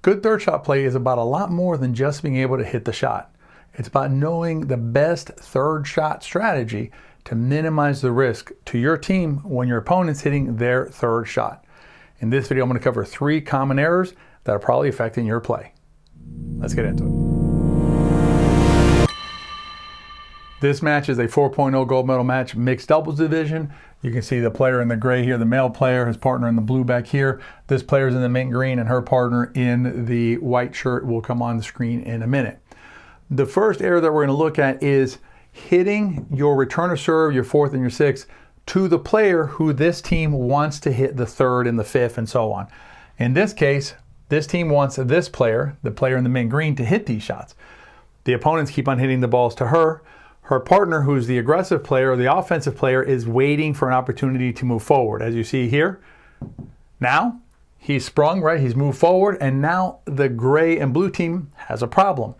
Good third shot play is about a lot more than just being able to hit the shot. It's about knowing the best third shot strategy to minimize the risk to your team when your opponent's hitting their third shot. In this video, I'm going to cover 3 common errors that are probably affecting your play. Let's get into it. This match is a 4.0 gold medal match, mixed doubles division. You can see the player in the gray here, the male player, his partner in the blue back here. This player's in the mint green and her partner in the white shirt will come on the screen in a minute. The first error that we're going to look at is hitting your return of serve, your fourth and your sixth, to the player who this team wants to hit the third and the fifth and so on. In this case, this team wants this player, the player in the mint green, to hit these shots. The opponents keep on hitting the balls to her. Her partner, who's the aggressive player or the offensive player, is waiting for an opportunity to move forward. As you see here, now he's sprung, right? He's moved forward, and now the gray and blue team has a problem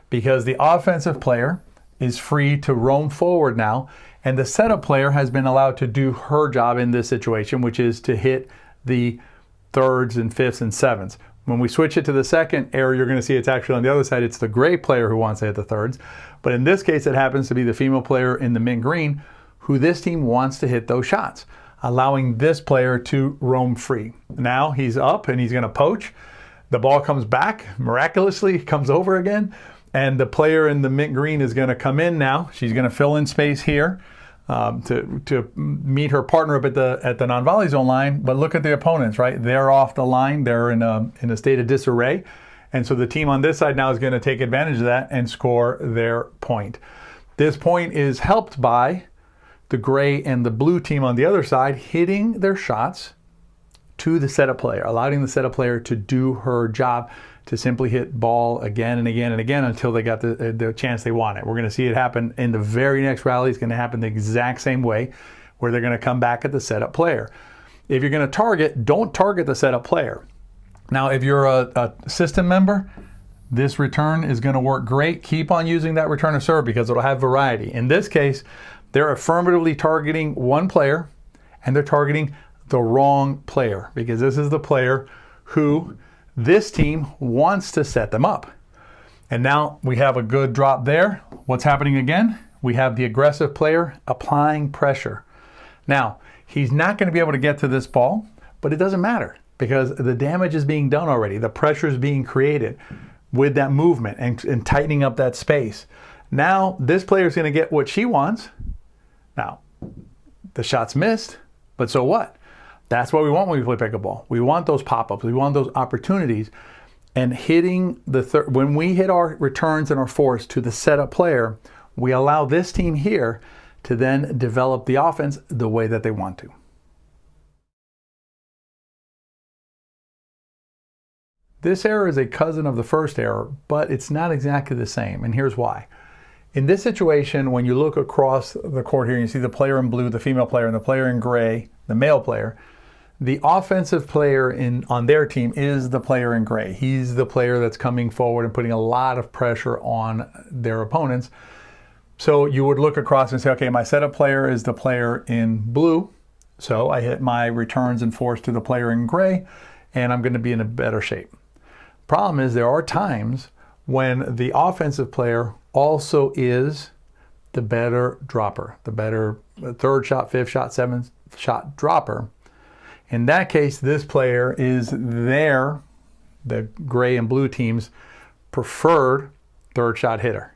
because the offensive player is free to roam forward now, and the setup player has been allowed to do her job in this situation, which is to hit the thirds and fifths and sevenths. When we switch it to the second error, you're going to see it's actually on the other side. It's the gray player who wants to hit the thirds. But in this case, it happens to be the female player in the mint green who this team wants to hit those shots, allowing this player to roam free. Now he's up and he's going to poach. The ball comes back, miraculously comes over again. And the player in the mint green is going to come in now. She's going to fill in space here to meet her partner up at the non-volley zone line. But look at the opponents, right? They're off the line. They're in a state of disarray. And so the team on this side now is going to take advantage of that and score their point. This point is helped by the gray and the blue team on the other side hitting their shots to the setup player, allowing the setup player to do her job, to simply hit ball again and again and again until they got the chance they wanted. We're going to see it happen in the very next rally. It's going to happen the exact same way, where they're going to come back at the setup player. If you're going to target, don't target the setup player. Now, if you're a system member, this return is going to work great. Keep on using that return of serve because it'll have variety. In this case, they're affirmatively targeting one player, and they're targeting the wrong player because this is the player who this team wants to set them up. And now we have a good drop there. What's happening again? We have the aggressive player applying pressure. Now, he's not going to be able to get to this ball, but it doesn't matter because the damage is being done already. The pressure is being created with that movement and tightening up that space. Now, this player is going to get what she wants. Now, the shot's missed, but so what? That's what we want when we play pickleball. We want those pop-ups. We want those opportunities. And hitting the third, when we hit our returns and our fourths to the setup player, we allow this team here to then develop the offense the way that they want to. This error is a cousin of the first error, but it's not exactly the same, and here's why. In this situation, when you look across the court here, you see the player in blue, the female player, and the player in gray, the male player. The offensive player on their team is the player in gray. He's the player that's coming forward and putting a lot of pressure on their opponents. So you would look across and say, okay, my setup player is the player in blue. So I hit my returns and fourths to the player in gray, and I'm going to be in a better shape. Problem is there are times when the offensive player also is the better dropper, the better third shot, fifth shot, seventh shot dropper. In that case, this player is the gray and blue team's preferred third shot hitter,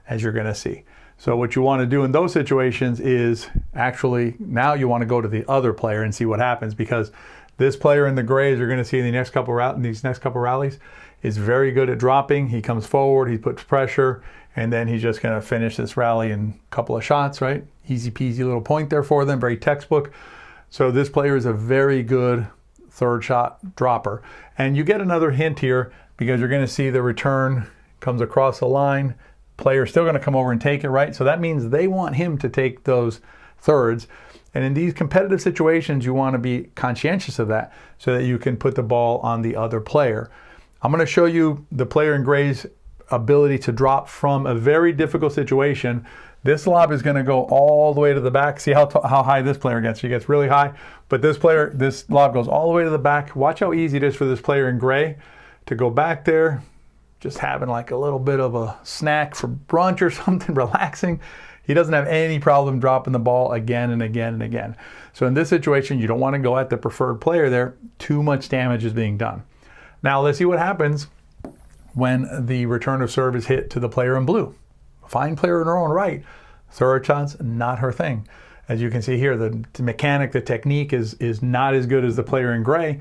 as you're going to see. So what you want to do in those situations is actually now you want to go to the other player and see what happens, because this player in the gray, as you're going to see in these next couple rallies, is very good at dropping. He comes forward, he puts pressure, and then he's just going to finish this rally in a couple of shots, right? Easy peasy little point there for them, very textbook. So this player is a very good third shot dropper. And you get another hint here because you're going to see the return comes across the line. Player's still going to come over and take it, right? So that means they want him to take those thirds. And in these competitive situations, you want to be conscientious of that so that you can put the ball on the other player. I'm going to show you the player in gray's ability to drop from a very difficult situation. This lob is going to go all the way to the back. See how high this player gets. He gets really high, but this lob goes all the way to the back. Watch how easy it is for this player in gray to go back there, just having like a little bit of a snack for brunch or something, relaxing. He doesn't have any problem dropping the ball again and again and again. So in this situation, you don't want to go at the preferred player there. Too much damage is being done. Now let's see what happens when the return of serve is hit to the player in blue. Fine player in her own right. Third shot's not her thing. As you can see here, the mechanic, the technique is not as good as the player in gray.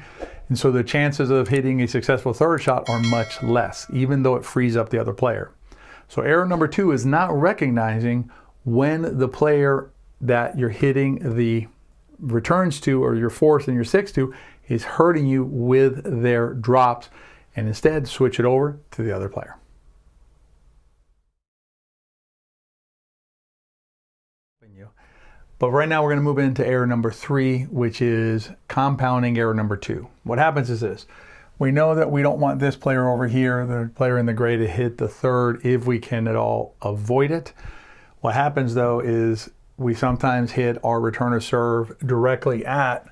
And so the chances of hitting a successful third shot are much less, even though it frees up the other player. So error number 2 is not recognizing when the player that you're hitting the returns to, or your 4th and your 6th to, is hurting you with their drops, and instead switch it over to the other player. But right now we're going to move into error number 3, which is compounding error number 2. What happens is this. We know that we don't want this player over here, the player in the gray, to hit the third if we can at all avoid it. What happens though is we sometimes hit our returner serve directly at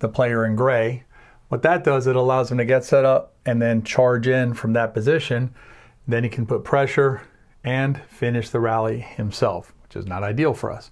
the player in gray. What that does, it allows him to get set up and then charge in from that position. Then he can put pressure and finish the rally himself, which is not ideal for us.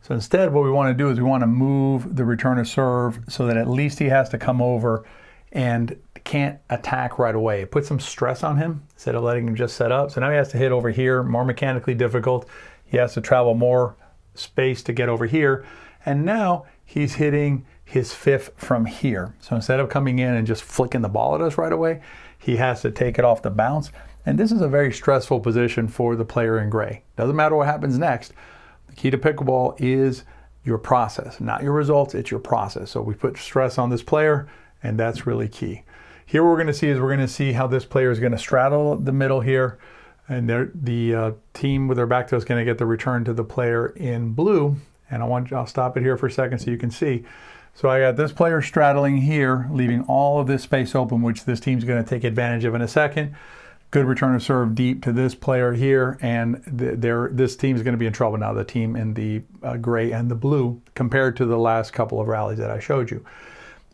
So instead, what we want to do is we want to move the returner serve so that at least he has to come over and can't attack right away. Put some stress on him instead of letting him just set up. So now he has to hit over here, more mechanically difficult. He has to travel more space to get over here. And now he's hitting his 5th from here. So instead of coming in and just flicking the ball at us right away, he has to take it off the bounce. And this is a very stressful position for the player in gray. Doesn't matter what happens next. The key to pickleball is your process, not your results, it's your process. So we put stress on this player, and that's really key. Here what we're going to see how this player is going to straddle the middle here, and the team with their back to us is going to get the return to the player in blue. And I'll stop it here for a second so you can see. So I got this player straddling here, leaving all of this space open, which this team's going to take advantage of in a second. Good return of serve deep to this player here, and this team is going to be in trouble now, the team in the gray and the blue, compared to the last couple of rallies that I showed you.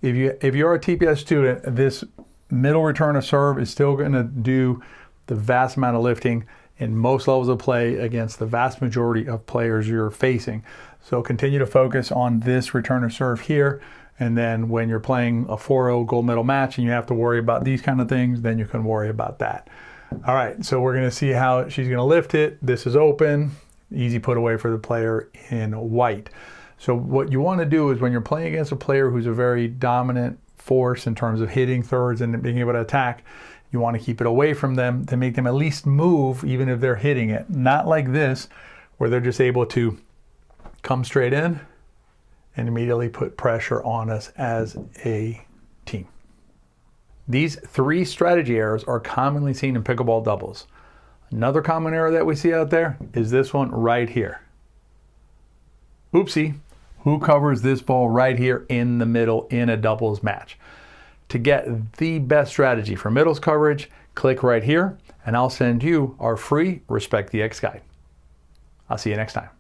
If you're a TPS student, this middle return of serve is still going to do the vast amount of lifting in most levels of play against the vast majority of players you're facing. So continue to focus on this return of serve here. And then when you're playing a 4-0 gold medal match and you have to worry about these kind of things, then you can worry about that. All right, so we're going to see how she's going to lift it. This is open, easy put away for the player in white. So what you want to do is when you're playing against a player who's a very dominant force in terms of hitting thirds and being able to attack, you want to keep it away from them to make them at least move even if they're hitting it. Not like this, where they're just able to come straight in and immediately put pressure on us as a team. These 3 strategy errors are commonly seen in pickleball doubles. Another common error that we see out there is this one right here. Oopsie, who covers this ball right here in the middle in a doubles match? To get the best strategy for middles coverage, click right here, and I'll send you our free Respect the X guide. I'll see you next time.